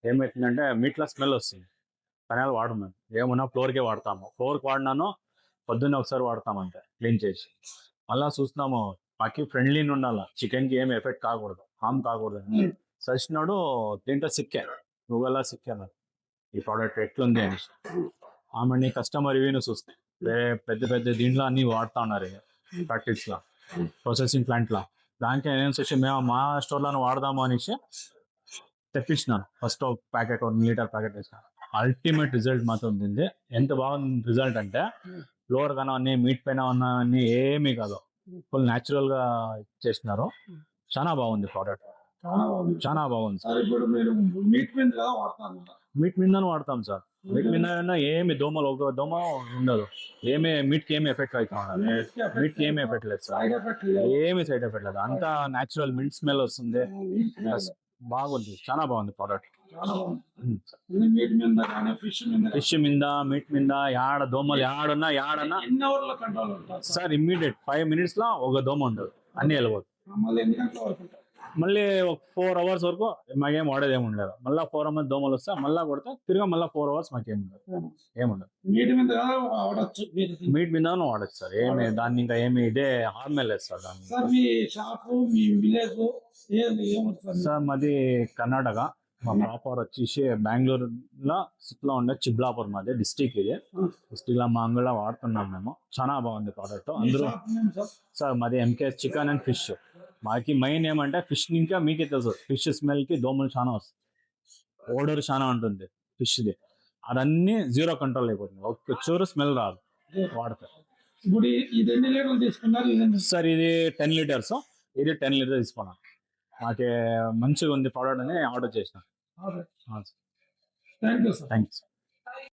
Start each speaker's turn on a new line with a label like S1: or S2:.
S1: ఏమవుతుందంటే మీట్లో స్మెల్ వస్తుంది. ఫెనాయిల్ వాడము మేము. ఏమున్నా ఫ్లోర్కే వాడతాము. ఫ్లోర్కి వాడినాను పొద్దున్నే ఒకసారి వాడతాం అంతే క్లీన్ చేసి. మళ్ళా చూస్తున్నాము మాకు ఫ్రెండ్లీని ఉండాలి, చికెన్కి ఏమి ఎఫెక్ట్ కాకూడదు, హామ్ కాకూడదు. సచ్చినాడు దీంట్లో సిక్కే గూగుల్లో సిక్కాను ఈ ప్రోడక్ట్ ఎట్లుంది అని. ఆమె కస్టమర్ రివ్యూని చూస్తే వేరే పెద్ద పెద్ద దీంట్లో అన్ని వాడుతా ఉన్నారు ఫ్యాక్టరీస్లో, ప్రాసెసింగ్ ప్లాంట్లో. దానికి నేను వచ్చి మేము మా స్టోర్లో వాడదాము అనేసి తెప్పించినాను. ఫస్ట్ ప్యాకెట్ 1 లీటర్ ప్యాకెట్ వేసినాను. అల్టిమేట్ రిజల్ట్ మాత్రం ఉంది. ఎంత బాగుంది రిజల్ట్ అంటే ఫ్లోర్ కానీ అన్ని మీట్ పైన ఉన్న అన్ని ఏమీ కాదు, ఫుల్ న్యాచురల్ గా చేసినారు. చాలా బాగుంది ప్రోడక్ట్, చాలా బాగుంది. మీట్ మీద వాడతాం సార్. మీట్ మీద ఏమి దోమలు ఒక దోమ ఉండదు, ఏమి మీట్ కి ఏమి ఎఫెక్ట్ అవుతుంది, మీట్ కి ఏమి ఎఫెక్ట్ లేదు సార్, ఏమి సైడ్ ఎఫెక్ట్ లేదు. అంతా న్యాచురల్ మిల్క్ స్మెల్ వస్తుంది, బాగుంది, చాలా బాగుంది ప్రోడక్ట్. ఫిష్ మీద మీట్ మీద యాడ దోమలు యాడున్నా యాడన్నా సార్ ఇమ్మీడియట్ 5 minutes లో ఒక దోమ ఉండదు, అన్ని వెళ్ళిపోతుంది. మళ్ళీ ఒక 4 hours వరకు మాకేం వాడేది ఏమి ఉండదు. మళ్ళీ 4 hours దోమలు వస్తే మళ్ళీ కొడితే తిరిగి మళ్ళీ 4 hours మాకేం ఉండదు, ఏముండదు. మీట్ మీద వాడచ్చు సార్, ఏమి దాన్ని ఇంకా ఏమి ఇదే హార్మే లేదు సార్ దాన్ని. సార్ మాది కర్ణాటక, మా ప్రాపర్ వచ్చేసి బెంగళూరులో సిట్లో ఉండే చిబ్లాపూర్ మాది డిస్టిక్. ఇది డిస్టిక్ లో మా అంగడిలో వాడుతున్నాం మేము. చాలా బాగుంది ప్రోడక్ట్. అందరూ సార్ మాది ఎంకేఎస్ చికెన్ అండ్ ఫిష్. మాకి మెయిన్ ఏమంటే ఫిష్, ఇంకా మీకే తెలుసు ఫిష్ స్మెల్ కి దోమలు చాలా వస్తాయి, ఓడర్ చాలా ఉంటుంది ఫిష్ది. అదన్నీ 0 కంట్రోల్ అయిపోతుంది, ఒక చూరు స్మెల్ రాదు వాడితే. సార్ ఇది 10 liters, ఇది 10 liters తీసుకున్నాను. మాకు మంచిగా ఉంది ప్రోడక్ట్ అని ఆర్డర్ చేసిన. Thank you sir.